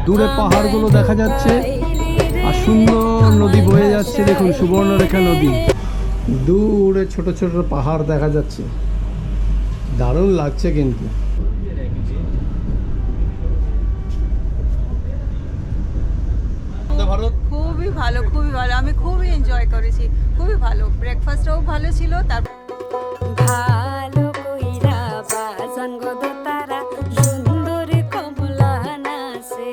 দূরে পাহাড়গুলো দেখা যাচ্ছে আর সুন্দর নদী বয়ে যাচ্ছে। দেখুন সুবর্ণরেখা নদী, দূরে ছোট ছোট পাহাড় দেখা যাচ্ছে, দারুণ লাগছে কিন্তু। খুবই ভালো, খুবই ভালো, আমি খুবই এনজয় করেছি, খুবই ভালো। ব্রেকফাস্টটাও ভালো ছিল। তার ভালো কইরা বাজান গো দোতারা সুন্দর কমলা নাচে,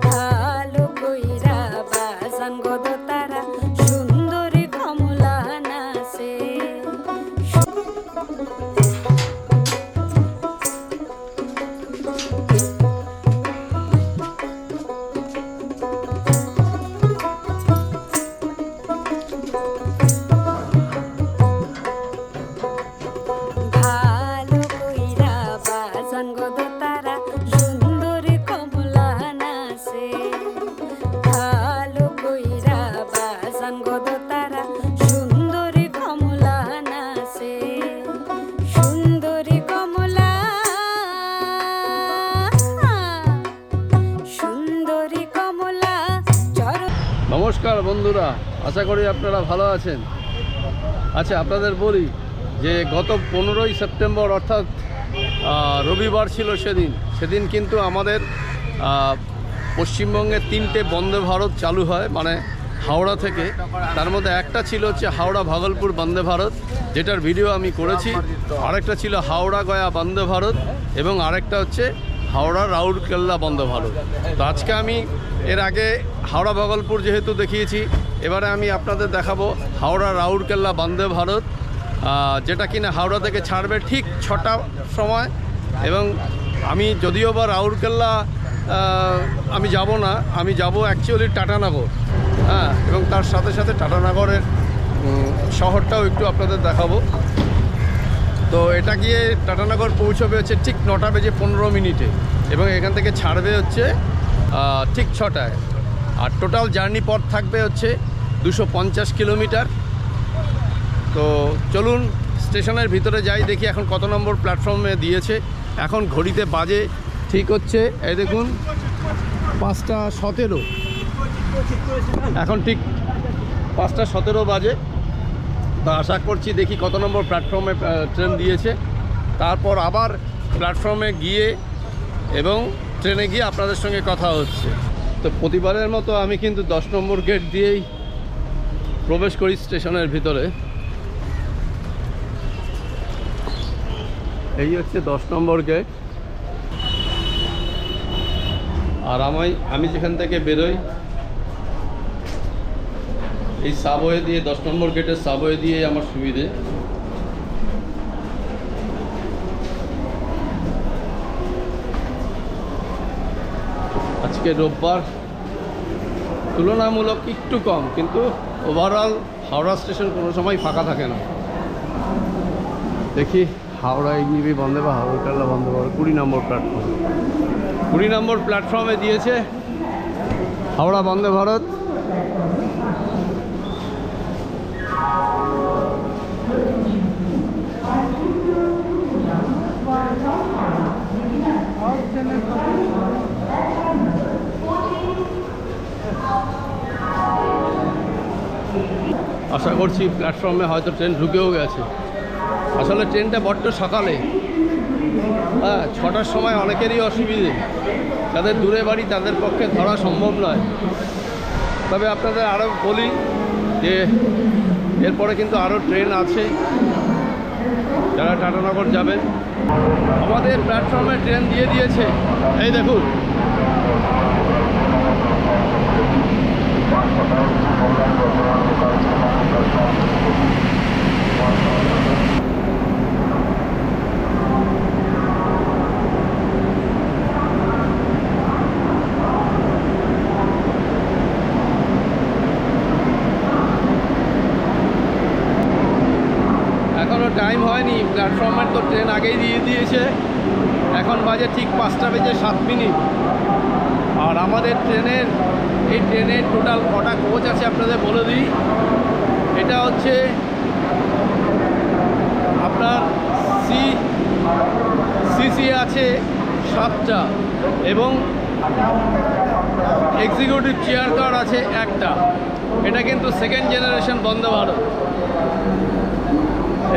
ভালো কইরা বাজান গো দোতারা সুন্দর কমলা নাচে। ভালো কইরা বাজান গো দোতারা সুন্দর কমলা নাচে, ভালো কইরা বাজান গো দোতারা সুন্দর কমলা নাচে, সুন্দরী কমলা, সুন্দরী কমলা চর। নমস্কার বন্ধুরা, আশা করি আপনারা ভালো আছেন। আচ্ছা, আপনাদের বলি যে গত 15ই সেপ্টেম্বর অর্থাৎ রবিবার ছিল সেদিন কিন্তু আমাদের পশ্চিমবঙ্গে 3টে বন্দে ভারত চালু হয়, মানে হাওড়া থেকে। তার মধ্যে একটা ছিল হচ্ছে হাওড়া ভাগলপুর বন্দে ভারত, যেটার ভিডিও আমি করেছি। আরেকটা ছিল হাওড়া গয়া বন্দে ভারত এবং আরেকটা হচ্ছে হাওড়া রাউরকেল্লা বন্দে ভারত। তো আজকে আমি এর আগে হাওড়া ভাগলপুর যেহেতু দেখিয়েছি, এবারে আমি আপনাদের দেখাবো হাওড়া রাউরকেল্লা বন্দে ভারত, যেটা কিনা হাওড়া থেকে ছাড়বে ঠিক 6টার সময়। এবং আমি যদিও বা রাউরকেল্লা আমি যাব না, আমি যাব অ্যাকচুয়ালি টাটানগর, হ্যাঁ, এবং তার সাথে সাথে টাটানগরের শহরটাও একটু আপনাদের দেখাবো। তো এটা গিয়ে টাটানগর পৌঁছবে হচ্ছে ঠিক 9:15 এবং এখান থেকে ছাড়বে হচ্ছে ঠিক 6টায়। আর টোটাল জার্নি পথ থাকবে হচ্ছে 250 কিলোমিটার। তো চলুন স্টেশনের ভিতরে যাই, দেখি এখন কত নম্বর প্ল্যাটফর্মে দিয়েছে। এখন ঘড়িতে বাজে ঠিক হচ্ছে, এই দেখুন 5:17, এখন ঠিক 5:17 বাজে। তো আশা করছি দেখি কত নম্বর প্ল্যাটফর্মে ট্রেন দিয়েছে, তারপর আবার প্ল্যাটফর্মে গিয়ে এবং ট্রেনে গিয়ে আপনাদের সঙ্গে কথা হচ্ছে। তো প্রতিবারের মতো আমি কিন্তু 10 নম্বর গেট দিয়েই প্রবেশ করি স্টেশনের ভিতরে। এই হচ্ছে 10 নম্বর গেট। আর আমি যেখান থেকে বেরোই এই সাবওয়ে দিয়ে, 10 নম্বর গেটের সাবওয়ে দিয়ে আমার সুবিধে। আজকে রোববার, তুলনামূলক একটু কম, কিন্তু ওভারঅল হাওড়া স্টেশন কোনো সময় ফাঁকা থাকে না। দেখি হাওড়া ইগনিবি বন্দে বা হাওড়া বন্দে ভারত 20 নম্বর প্ল্যাটফর্ম, 20 নম্বর প্ল্যাটফর্মে দিয়েছে হাওড়া বন্দে ভারত। আশা করছি প্ল্যাটফর্মে হয়তো ট্রেন ঢুকেও গেছে। আসলে ট্রেনটা বড্ড সকালে, হ্যাঁ, 6টার সময় অনেকেরই অসুবিধে, যাদের দূরে বাড়ি তাদের পক্ষে ধরা সম্ভব নয়। তবে আপনাদের আরও বলি যে এরপরে কিন্তু আরও ট্রেন আছে, যারা টাটানগর যাবেন। আমাদের প্ল্যাটফর্মে ট্রেন দিয়ে দিয়েছে, এই দেখুন। এখনও টাইম হয়নি, প্ল্যাটফর্মের তো ট্রেন আগেই দিয়ে দিয়েছে। এখন বাজে ঠিক 5:07। আর আমাদের এই ট্রেনের টোটাল কটা কোচ আছে আপনাদের বলে দিই। এটা হচ্ছে আপনার সিসি আছে 7টা এবং এক্সিকিউটিভ চেয়ার কার আছে একটা, এটা কিন্তু সেকেন্ড জেনারেশন বন্দে ভারত।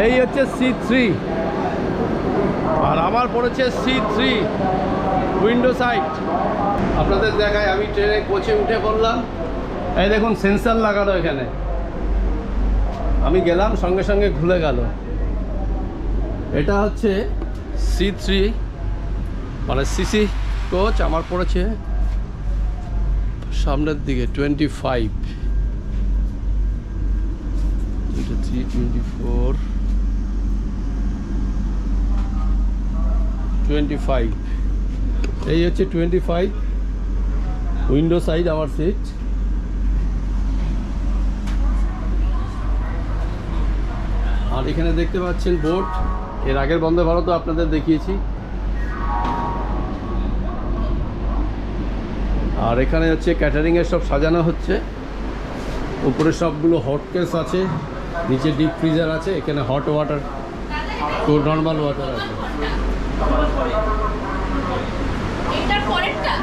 এই হচ্ছে C3 আর আমার পড়েছে C3 উইন্ডো সাইড। আপনাদের দেখায় আমি ট্রেনে কোচে উঠে পড়লাম, এই দেখুন সেন্সার লাগানো এখানে, আমি গেলাম সঙ্গে সঙ্গে খুলে গেল। এটা হচ্ছে C3 মানে সিসি কোচ, আমার পড়েছে সামনের দিকে 25, 24, 25, এই হচ্ছে 25 উইন্ডো সাইড আমার সিট। আর এখানে দেখতে পাচ্ছেন বোর্ড, এর আগের বন্দে ভারতও আপনাদের দেখিয়েছি। আর এখানে হচ্ছে ক্যাটারিংয়ের সব সাজানো হচ্ছে, উপরে সবগুলো হট কেস আছে, নিচে ডিপ ফ্রিজার আছে, এখানে হট ওয়াটার তো নর্মাল ওয়াটার আছে। এটার পরেরটা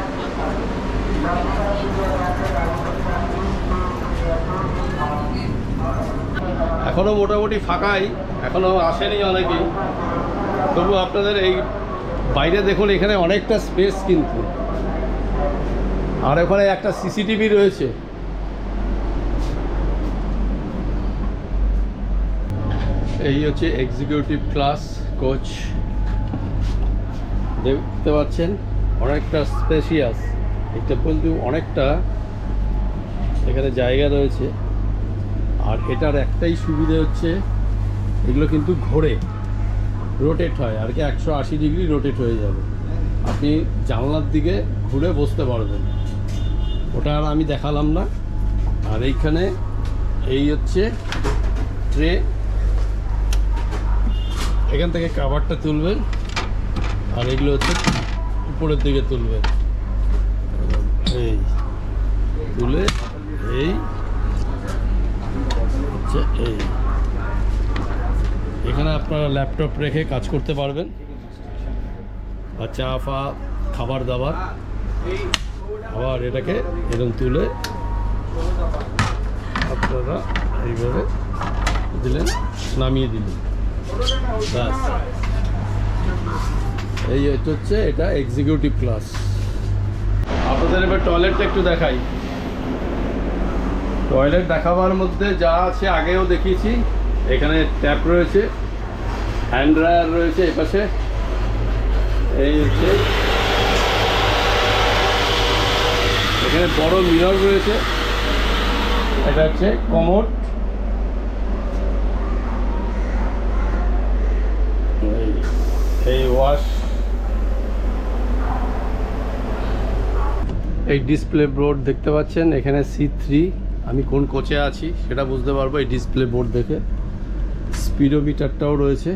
এখনও মোটামুটি ফাঁকাই, এখনও আসেনি অনেকেই, তবু আপনাদের এই বাইরে দেখুন এখানে অনেকটা স্পেস কিন্তু। আর ওখানে একটা সিসিটিভি রয়েছে। এই হচ্ছে এক্সিকিউটিভ ক্লাস কোচ, দেখতে পাচ্ছেন অনেকটা স্পেশিয়াস, এটা কিন্তু অনেকটা এখানে জায়গা রয়েছে। আর এটার একটাই সুবিধা হচ্ছে এগুলো কিন্তু ঘোরে, রোটেট হয় আর কি, 180 ডিগ্রি রোটেট হয়ে যাবে, আপনি জানলার দিকে ঘুরে বসতে পারবেন। ওটা আর আমি দেখালাম না। আর এইখানে এই হচ্ছে ট্রে, এখান থেকে কাভারটা তুলবেন আর এগুলো হচ্ছে উপরের দিকে তুলবেন, এই তুলে এই হচ্ছে এই, এখানে আপনারা ল্যাপটপ রেখে কাজ করতে পারবেন, আর চা ফা খাবার দাবার। আবার এটাকে এরকম তুলে আপনারা এইভাবে দিলেন, নামিয়ে দিলেন, ব্যাস। এই হচ্ছে এটা এক্সিকিউটিভ ক্লাস। আপনাদের এবার টয়লেটটা একটু দেখাই। টয়লেট দেখাবার মধ্যে যা আছে আগেও দেখিয়েছি, এখানে ট্যাপ রয়েছে, হ্যান্ড ড্রায়ার রয়েছে এপাশে, এই হচ্ছে এখানে বড় মিরর রয়েছে, এটা হচ্ছে কমোড, এই ওয়াশ, এই ডিসপ্লে বোর্ড দেখতে পাচ্ছেন, এখানে C3 আমি কোন কোচে আছি সেটা বুঝতে পারবো এই ডিসপ্লে বোর্ড দেখে। স্পিডোমিটারটাও রয়েছে,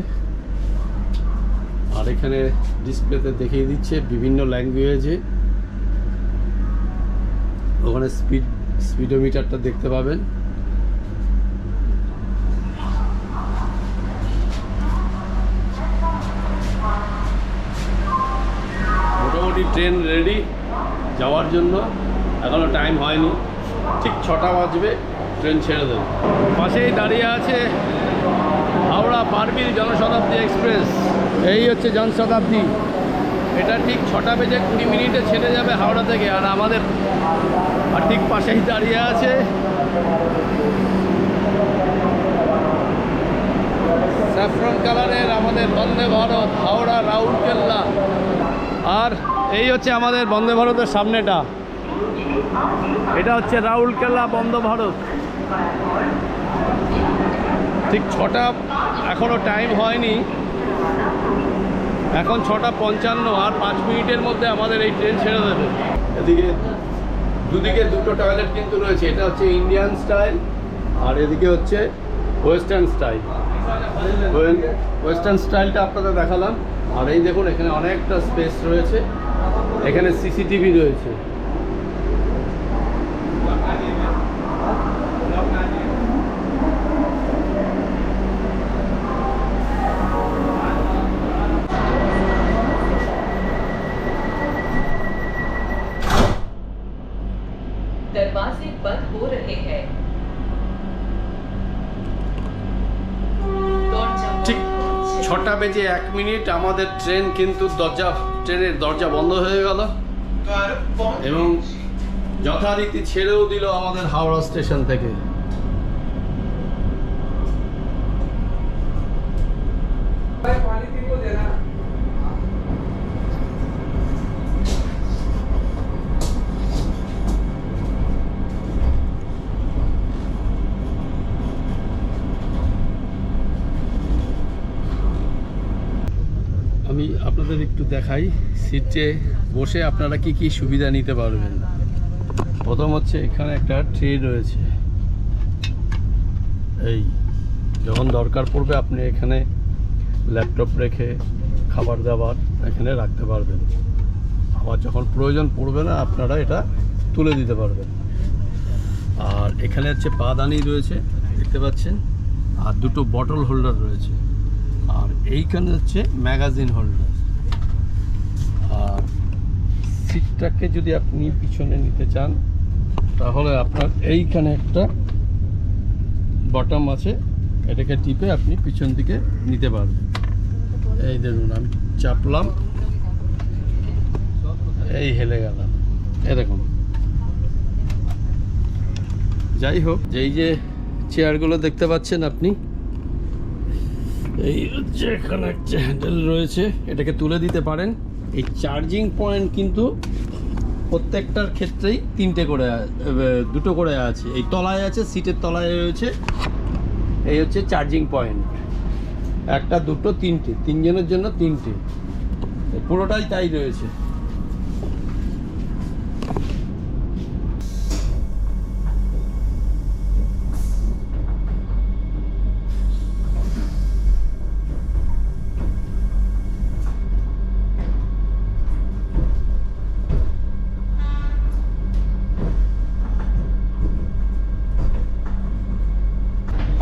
আর এখানে ডিসপ্লেতে দেখিয়ে দিচ্ছে বিভিন্ন ল্যাঙ্গুয়েজে, ওখানে স্পিডোমিটারটা দেখতে পাবেন। মোটামুটি ট্রেন রেডি যাওয়ার জন্য, এখনও টাইম হয়নি, ঠিক 6টা বাজবে ট্রেন ছেড়ে দেবে। পাশেই দাঁড়িয়ে আছে হাওড়া বারবিল জনশতাব্দী এক্সপ্রেস, এই হচ্ছে জনশতাব্দী, এটা ঠিক 6টা বেজে 20 মিনিটে ছেড়ে যাবে হাওড়া থেকে। আর আমাদের আর ঠিক পাশেই দাঁড়িয়ে আছে স্যাফরন কালারের আমাদের বন্দে ভারত হাওড়া রাউরকেল্লা। আর এই হচ্ছে আমাদের বন্দে ভারতের সামনেটা, এটা হচ্ছে রাউরকেল্লা বন্দে ভারত। ঠিক 6টা, এখনও টাইম হয়নি, এখন 6:55, আর 5 মিনিটের মধ্যে আমাদের এই ট্রেন ছেড়ে দেবে। এদিকে দুদিকে দুটো টয়লেট কিন্তু রয়েছে, এটা হচ্ছে ইন্ডিয়ান স্টাইল আর এদিকে হচ্ছে ওয়েস্টার্ন স্টাইল। ওয়েস্টার্ন স্টাইলটা আপনাদের দেখালাম। আর এই দেখুন এখানে অনেকটা স্পেস রয়েছে, এখানে সিসিটিভি রয়েছে। दरवाजे बंद हो रहे हैं। ঠিক 6:01 আমাদের ট্রেন কিন্তু ট্রেনের দরজা বন্ধ হয়ে গেল এবং যথারীতি ছেড়েও দিল আমাদের হাওড়া স্টেশন থেকে। আমি আপনাদের একটু দেখাই সিটে বসে আপনারা কি কি সুবিধা নিতে পারবেন। প্রথম হচ্ছে এখানে একটা ট্রে রয়েছে, এই যখন দরকার পড়বে আপনি এখানে ল্যাপটপ রেখে খাবার দাবার এখানে রাখতে পারবেন, আবার যখন প্রয়োজন পড়বে না আপনারা এটা তুলে দিতে পারবেন। আর এখানে হচ্ছে পাদানি রয়েছে দেখতে পাচ্ছেন, আর দুটো বটল হোল্ডার রয়েছে, আর এইখানে হচ্ছে ম্যাগাজিন হোল্ডার। আর সিটটাকে যদি আপনি পিছনে নিতে চান তাহলে আপনার এইখানে একটা বটম আছে, এটাকে টিপে আপনি পিছন দিকে নিতে পারবেন। এই দেখুন আমি চাপলাম, এই হেলে গেলাম এরকম। যাই হোক, এই যে চেয়ারগুলো দেখতে পাচ্ছেন আপনি, এই হচ্ছে এখানে একটা হ্যান্ডেল রয়েছে, এটাকে তুলে দিতে পারেন। এই চার্জিং পয়েন্ট কিন্তু প্রত্যেকটার ক্ষেত্রেই দুটো করে আছে, এই তলায় আছে, সিটের তলায় রয়েছে। এই হচ্ছে চার্জিং পয়েন্ট, একটা দুটো তিনটে, তিনজনের জন্য তিনটে, পুরোটাই তাই রয়েছে।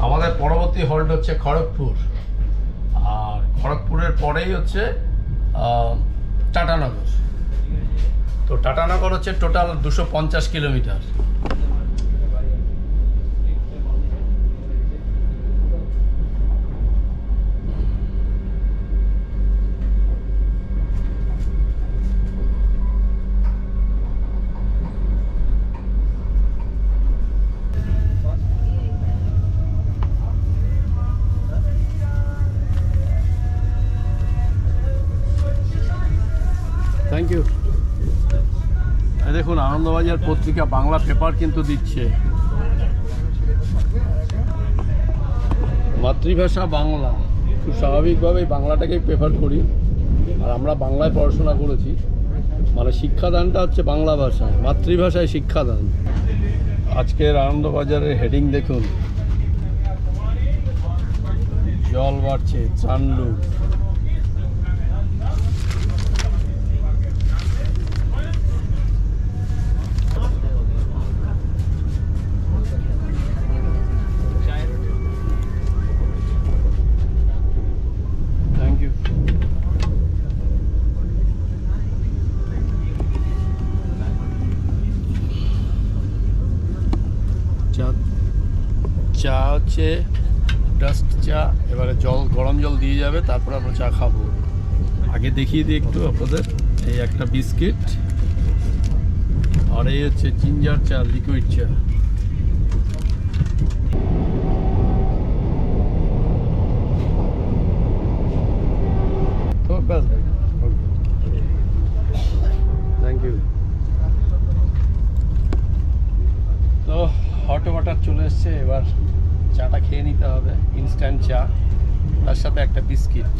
আমাদের পরবর্তী হল্ট হচ্ছে খড়গপুর, আর খড়গপুরের পরেই হচ্ছে টাটানগর। তো টাটানগর হচ্ছে টোটাল 250 কিলোমিটার। Thank you. দেখুন আনন্দবাজার পত্রিকা বাংলা পেপার কিন্তু দিচ্ছে, মাতৃভাষা বাংলা। খুব স্বাভাবিকভাবেই বাংলাটাকেই প্রেফার করি, আর আমরা বাংলায় পড়াশোনা করেছি, মানে শিক্ষাদানটা হচ্ছে বাংলা ভাষায়, মাতৃভাষায় শিক্ষাদান। আজকের আনন্দবাজারের হেডিং দেখুন, জল বাড়ছে, চান্ডু। চা হচ্ছে ডাস্ট চা, এবারে গরম জল দিয়ে যাবে, তারপর আমরা চা খাবো। আগে দেখিয়ে দিই একটু আপনাদের, এই একটা বিস্কিট, আর এই হচ্ছে জিঞ্জার চা, লিকুইড চা। তো ব্যাস, থ্যাংক ইউ। তো হট ওয়াটার চলে এসছে, এবার চাটা খেয়ে নিতে হবে, ইনস্ট্যান্ট চা, তার সাথে একটা বিস্কিট।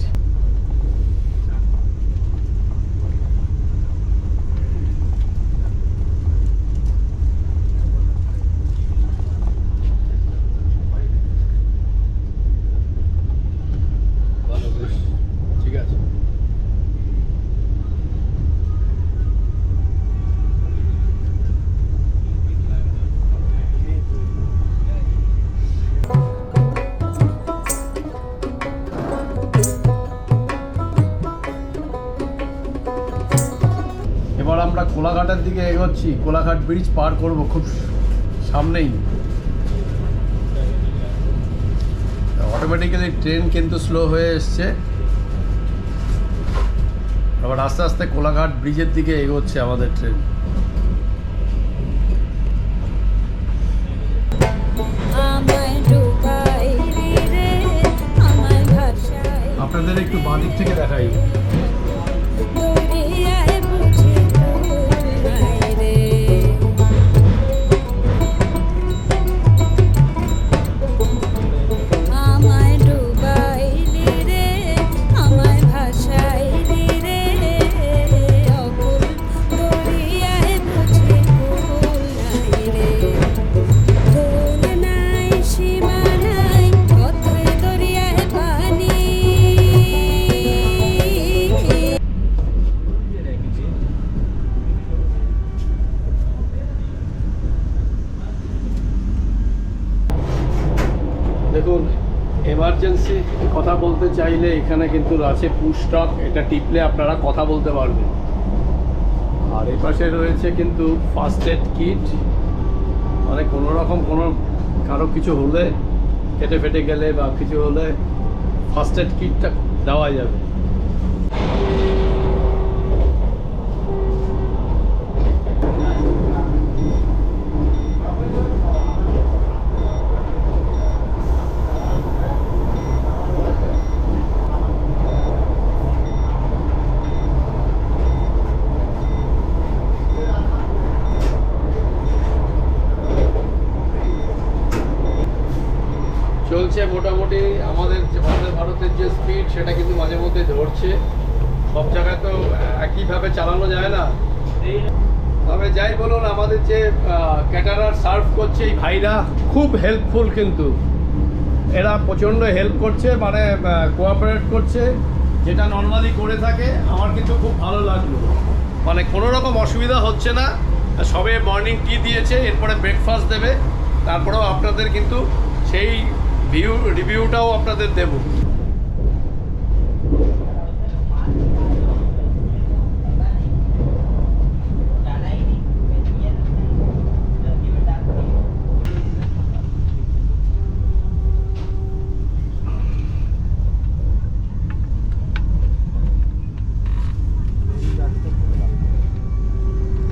ভালো, বেশ ঠিক আছে। এবার আমরা কোলাঘাটের দিকে এগোচ্ছি, কোলাঘাট ব্রিজ পার করব খুব সামনেই। অটোমেটিক্যালি ট্রেন কিন্তু স্লো হয়ে এসছে, আবার আস্তে আস্তে কোলাঘাট ব্রিজের দিকে এগোচ্ছে আমাদের ট্রেন। আমায় ডুবাইলি রে আমায় ভাষায় আপনাদের একটু বাঁদিক থেকে দেখাই। দরিয়ায় বুঝি নাই রে আমায় ডুবাইলি রে আমায় ভাষাইলি রে অকুল দরিয়ায় বুঝি কুল নাই রে কুল নাই সীমা নাই অথই দরিয়ায় পানি দেখুন, এমার্জেন্সি কথা বলতে চাইলে এখানে কিন্তু আছে পুশ স্টক, এটা টিপলে আপনারা কথা বলতে পারবেন। আর এই পাশে রয়েছে কিন্তু ফার্স্ট এড কিট, মানে কোনো রকম কারো কিছু হলে, কেটে ফেটে গেলে বা কিছু হলে ফার্স্ট এড কিটটা দেওয়া যাবে। চলছে মোটামুটি আমাদের যে বন্দে ভারতের যে স্পিড, সেটা কিন্তু মাঝে মধ্যে ধরছে। সব জায়গায় তো একইভাবে চালানো যায় না। তবে যাই বলুন, আমাদের যে ক্যাটারার সার্ভ করছে এই ভাইরা খুব হেল্পফুল, কিন্তু এরা প্রচণ্ড হেল্প করছে, মানে কোঅপারেট করছে, যেটা নর্মালি করে থাকে। আমার কিন্তু খুব ভালো লাগলো, মানে কোনো রকম অসুবিধা হচ্ছে না। সবে মর্নিং টি দিয়েছে, এরপরে ব্রেকফাস্ট দেবে, তারপরেও আপনাদের কিন্তু সেই রিভিউটাও আপনাদের দেব।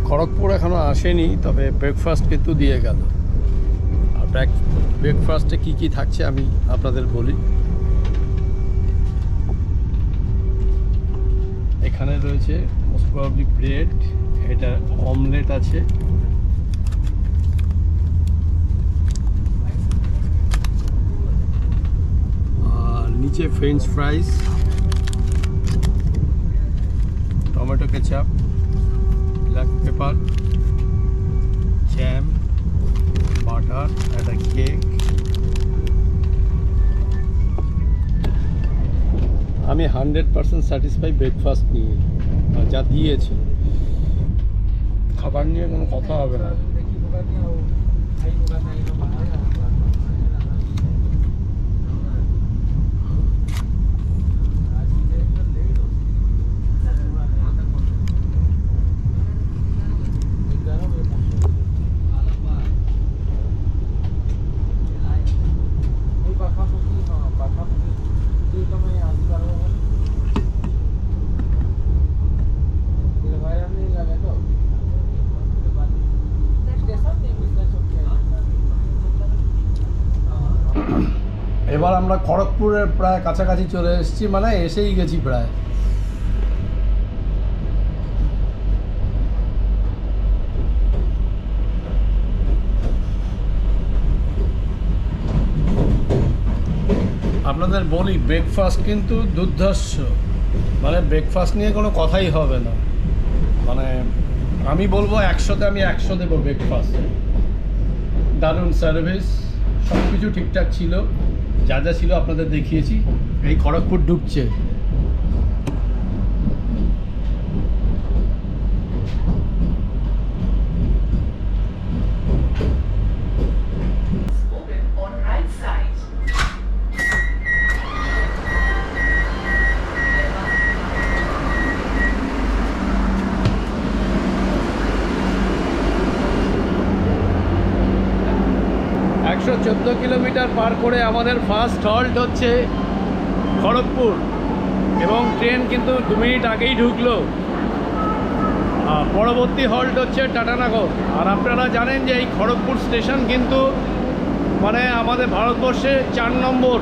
খড়গপুর এখনো আসেনি, তবে ব্রেকফাস্ট কিন্তু দিয়ে গেল। আর ব্রেকফাস্টে কি কি থাকছে আমি আপনাদের বলি। এখানে রয়েছে মোস্ট প্রবাবলি ব্রেড, এটা অমলেট আছে, আর নিচে French fries, tomato ketchup, black pepper, jam, butter, একটা কেক। আমি 100% স্যাটিসফাই ব্রেকফাস্ট নিয়ে, যা দিয়েছে। খাবার নিয়ে কোনো কথা হবে না। এবার আমরা খড়গপুরের প্রায় কাছাকাছি চলে এসেছি, মানে এসেই গেছি প্রায়। আপনাদের বলি, ব্রেকফাস্ট কিন্তু দুর্ধর্ষ, মানে ব্রেকফাস্ট নিয়ে কোনো কথাই হবে না। মানে আমি বলবো 100তে আমি 100 দেবো ব্রেকফাস্ট। দারুণ সার্ভিস, সব কিছু ঠিকঠাক ছিল, যা যা ছিল আপনাদের দেখিয়েছি। এই খড়গপুর ঢুকছে। Open on right side. 114 kilometre পার করে আমাদের ফার্স্ট হল্ট হচ্ছে খড়গপুর, এবং ট্রেন কিন্তু 2 মিনিট আগেই ঢুকলো। পরবর্তী হল্ট হচ্ছে টাটানগর। আর আপনারা জানেন যে এই খড়গপুর স্টেশন কিন্তু মানে আমাদের ভারতবর্ষে 4 নম্বর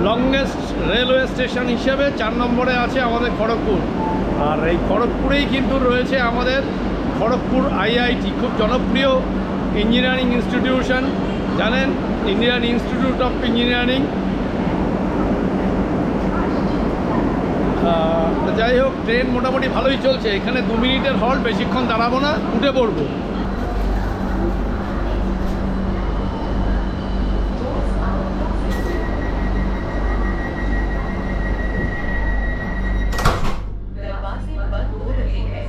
লংগেস্ট রেলওয়ে স্টেশন হিসেবে 4 নম্বরে আছে আমাদের খড়গপুর। আর এই খড়গপুরেই কিন্তু রয়েছে আমাদের খড়গপুর আইআইটি, খুব জনপ্রিয় ইঞ্জিনিয়ারিং ইনস্টিটিউশন, জানেন, ইন্ডিয়ান ইনস্টিটিউট অফ ইঞ্জিনিয়ারিং। যাই হোক, ট্রেন মোটামুটি ভালোই চলছে। এখানে 2 মিনিটের হল্ট, বেশিক্ষণ দাঁড়াবো না, উঠে পড়বো। दरवाजे बंद हो रहे हैं।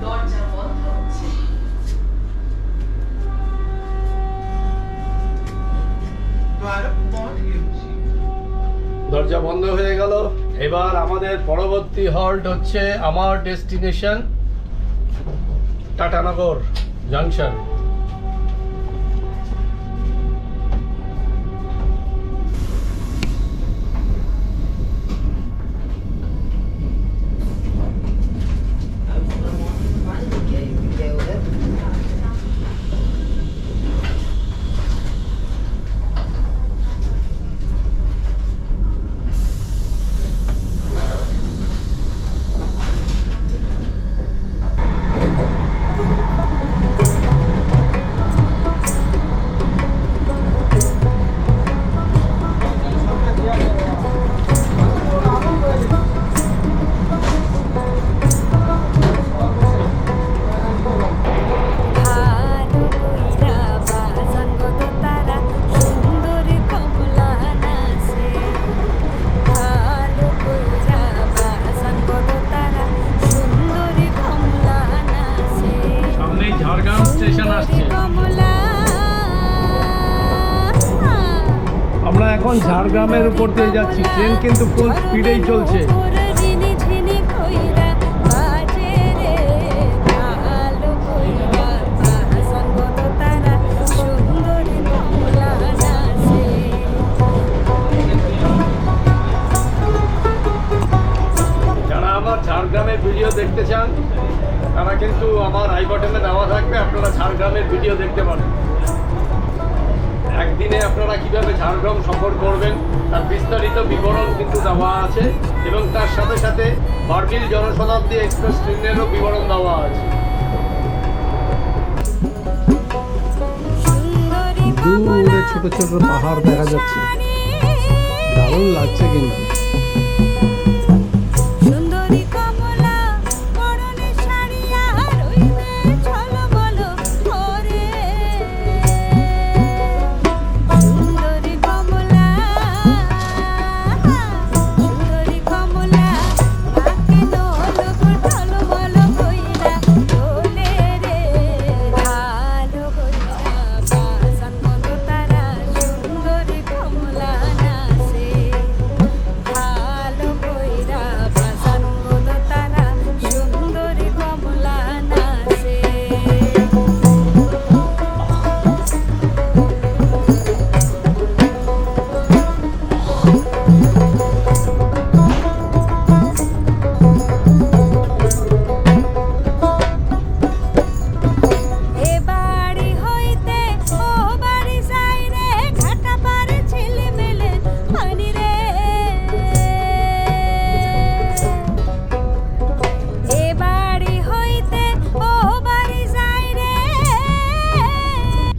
दरजा बंद হচ্ছে। দ্বার বন্ধ হচ্ছে। দরজা বন্ধ হয়ে গেল। এবার আমাদের পরবর্তী হল্ট হচ্ছে আমার ডেস্টিনেশন টাটানগর জাংশন। আমরা এখন ঝাড়গ্রামের উপর দিয়ে যাচ্ছি। ট্রেন কিন্তু ফুল স্পিডেই চলছে। যারা আমার ঝাড়গ্রামের ভিডিও দেখতে চান তারা কিন্তু আমার আই বাটনে দেওয়া থাকবে, আপনারা ঝাড়গ্রামের ভিডিও দেখতে পারেন। একদিনে আপনারা কিভাবে ঝাড়গ্রাম সফর করবেন তার বিস্তারিত বিবরণ কিন্তু দেওয়া আছে, এবং তার সাথে সাথে বারবিল জনশতাব্দী এক্সপ্রেস ট্রেনেরও বিবরণ দেওয়া আছে। দূরে ছোট ছোট পাহাড় দেখা যাচ্ছে, দারুণ লাগছে কিন্তু।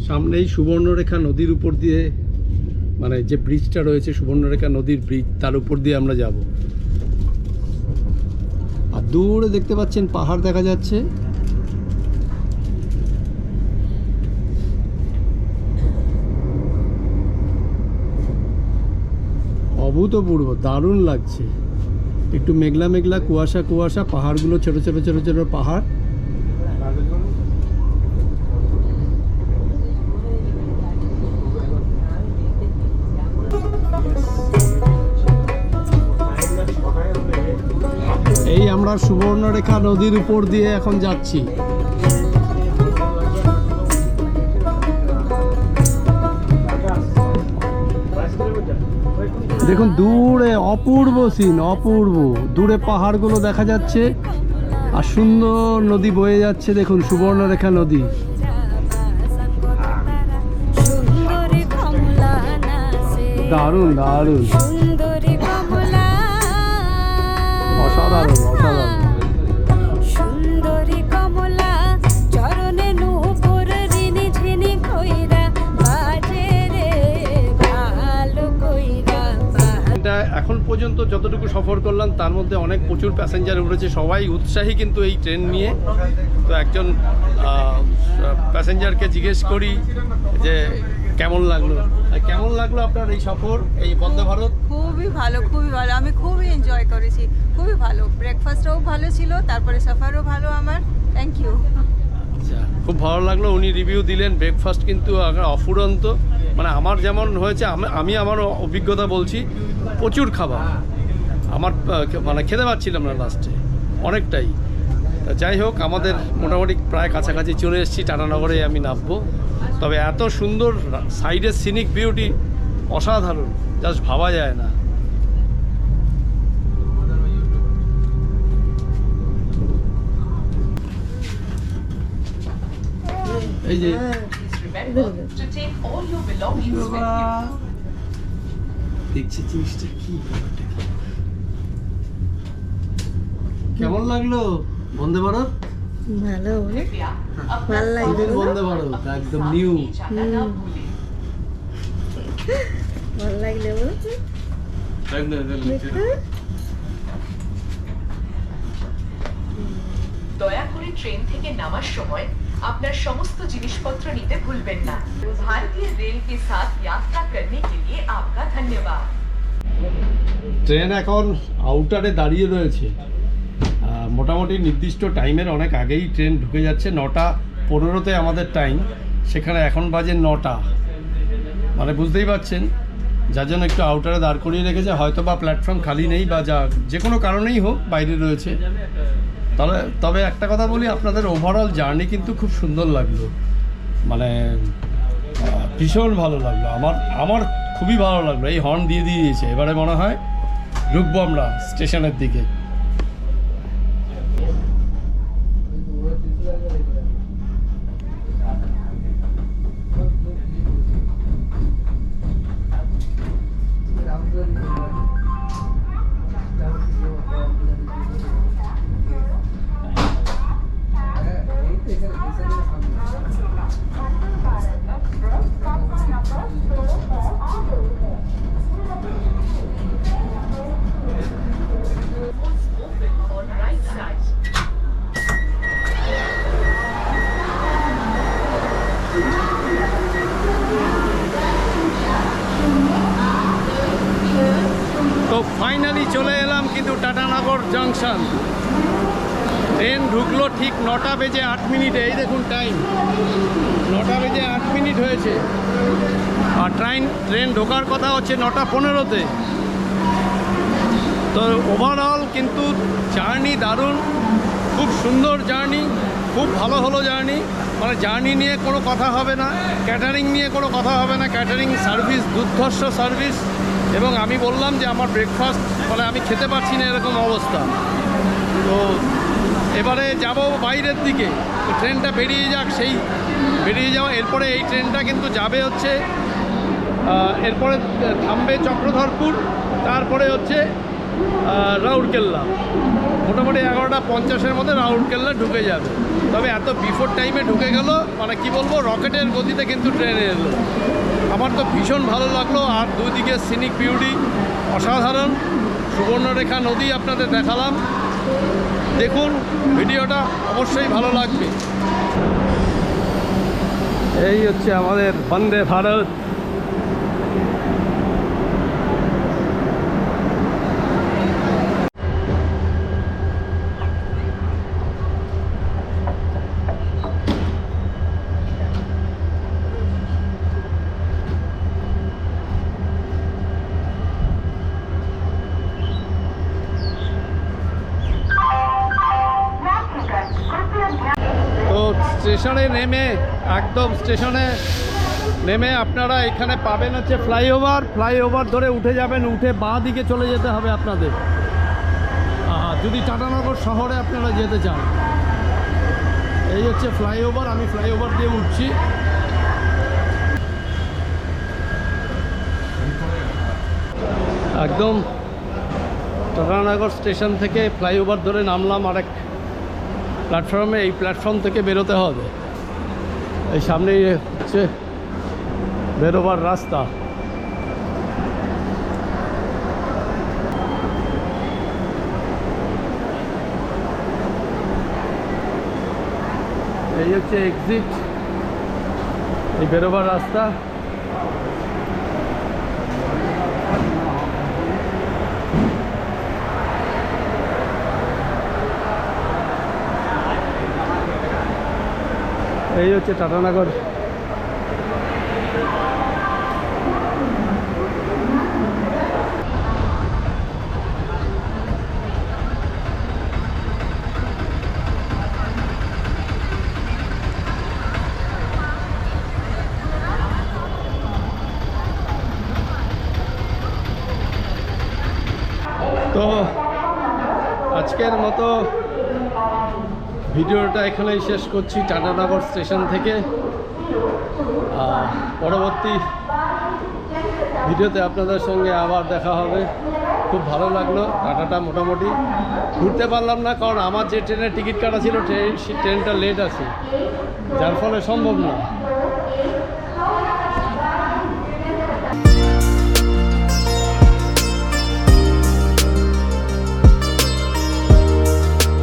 সামনেই সুবর্ণরেখা নদীর উপর দিয়ে, মানে যে ব্রিজটা রয়েছে সুবর্ণরেখা নদীর ব্রিজ, তার উপর দিয়ে আমরা যাব। আর দূরে দেখতে পাচ্ছেন পাহাড় দেখা যাচ্ছে। অভূতপূর্ব, দারুণ লাগছে। একটু মেঘলা মেঘলা, কুয়াশা কুয়াশা, পাহাড়গুলো ছোট ছোট ছোট ছোট পাহাড়। এই আমরা সুবর্ণরেখা নদীর উপর দিয়ে এখন যাচ্ছি। দেখুন দূরে অপূর্ব সিন, অপূর্ব। দূরে পাহাড়গুলো দেখা যাচ্ছে আর সুন্দর নদী বয়ে যাচ্ছে, দেখুন সুবর্ণরেখা নদী। সুন্দরী কমলা নাচে, দারুণ দারুণ, সুন্দরী কমলা, অসাধারণ অসাধারণ। সুন্দরী কমলা চরণে নূপুর রিনি ঝিনি কইরা বাজে রে ভালো কইরা বাজে। এটা এখন পর্যন্ত যতটুকু সফর করলাম তার মধ্যে অনেক প্রচুর প্যাসেঞ্জার উঠেছে, সবাই উৎসাহী কিন্তু এই ট্রেন নিয়ে। তো একজন প্যাসেঞ্জারকে জিজ্ঞেস করি যে কেমন লাগলো, কেমন লাগলো আপনার এই সফর এই বন্দে ভারত? খুবই ভালো, খুবই ভালো। আমি খুবই এনজয় করেছি, খুবই ভালো। ব্রেকফাস্টও ভালো ছিল, তারপরে সফারও ভালো আমার। Thank you. আচ্ছা, খুব ভালো লাগলো। উনি রিভিউ দিলেন ব্রেকফাস্ট কিন্তু অফুরন্ত, মানে আমার যেমন হয়েছে আমি আমার অভিজ্ঞতা বলছি, প্রচুর খাবার। আমার মানে খেতে পারছিলাম না লাস্টে অনেকটাই। তা যাই হোক, আমাদের মোটামুটি প্রায় কাছাকাছি চলে এসেছি, টাটানগরে আমি নামবো। তবে এত সুন্দর সাইডের সিনিক বিউটি অসাধারণ, জাস্ট ভাবা যায় না। এই যে Remember to take all your belongings with you. দেখছি জিনিসটা কি, কেমন লাগলো বন্দে ভারত? ভালো कृपया अपना ভালো লাগলো, বন্দে ভারত একদম নিউ। जाना ना भूलें। ভালো লাগলো। দয়া করে ট্রেন থেকে নামার সময় আপনার সমস্ত জিনিসপত্র নিতে ভুলবেন না। भारतीय रेल के साथ यात्रा करने के लिए आपका धन्यवाद। ট্রেন এখন আউটারে দাঁড়িয়ে রয়েছে। মোটামুটি নির্দিষ্ট টাইমের অনেক আগেই ট্রেন ঢুকে যাচ্ছে। 9:15 আমাদের টাইম, সেখানে এখন বাজে 9টা। মানে বুঝতেই পারছেন, যার জন্য একটু আউটারে দাঁড় করিয়ে রেখেছে। হয়তো বা প্ল্যাটফর্ম খালি নেই বা যে কোনো কারণেই হোক বাইরে রয়েছে। তবে একটা কথা বলি, আপনাদের ওভারঅল জার্নি কিন্তু খুব সুন্দর লাগলো, মানে ভীষণ ভালো লাগলো। আমার খুবই ভালো লাগলো। এই হর্ন দিয়ে দিয়েছে, এবারে মনে হয় ঢুকবো আমরা স্টেশনের দিকে। On right side. তো ফাইনালি চলে এলাম কিন্তু টাটানগর জাংশন। ট্রেন ঢুকলো ঠিক 9:08। এই দেখুন টাইম, 9:08 হয়েছে। আর ট্রেন ঢোকার কথা হচ্ছে 9:15-তে। তো ওভারঅল কিন্তু জার্নি দারুণ, খুব সুন্দর জার্নি, খুব ভালো হলো জার্নি। মানে জার্নি নিয়ে কোনো কথা হবে না, ক্যাটারিং নিয়ে কোনো কথা হবে না। ক্যাটারিং সার্ভিস দুর্ধর্ষ সার্ভিস। এবং আমি বললাম যে আমার ব্রেকফাস্ট মানে আমি খেতে পারছি না, এরকম অবস্থা। তো এবারে যাব বাইরের দিকে। তো ট্রেনটা বেরিয়ে যাক, সেই বেরিয়ে যাওয়া। এরপরে এই ট্রেনটা কিন্তু যাবে হচ্ছে, এরপরে থামবে চক্রধরপুর, তারপরে হচ্ছে রাউরকেল্লা। মোটামুটি 11:50-এর মধ্যে রাউরকেল্লা ঢুকে যাবে। তবে এত বিফোর টাইমে ঢুকে গেল, মানে কি বলবো, রকেটের গতিতে কিন্তু ট্রেনে এলো। আমার তো ভীষণ ভালো লাগলো। আর দুদিকে সিনিক বিউটি অসাধারণ। সুবর্ণরেখা নদী আপনাদের দেখালাম, দেখুন ভিডিওটা, অবশ্যই ভালো লাগবে। এই হচ্ছে আমাদের বন্দে ভারত। স্টেশনে নেমে একদম স্টেশনে নেমে আপনারা এখানে পাবেন হচ্ছে ফ্লাইওভার ধরে উঠে যাবেন, উঠে বাঁ দিকে চলে যেতে হবে আপনাদের যদি টাটানগর শহরে আপনারা যেতে চান। এই হচ্ছে ফ্লাইওভার, আমি ফ্লাইওভার দিয়ে উঠছি। একদম টাটানগর স্টেশন থেকে ফ্লাইওভার ধরে নামলাম আরেক প্ল্যাটফর্মে। এই প্ল্যাটফর্ম থেকে বেরোতে হবে, এই সামনেই হচ্ছে বেরোবার রাস্তা। এই হচ্ছে এক্সিট, এই বেরোবার রাস্তা। এই হচ্ছে টাটানগর। তো আজকের মতো ভিডিওটা এখানেই শেষ করছি টাটানগর স্টেশন থেকে। পরবর্তী ভিডিওতে আপনাদের সঙ্গে আবার দেখা হবে। খুব ভালো লাগলো, টাটাটা মোটামুটি ঘুরতে পারলাম না, কারণ আমার যে ট্রেনের টিকিট কাটা ছিল ট্রেনটা লেট আছে, যার ফলে সম্ভব না।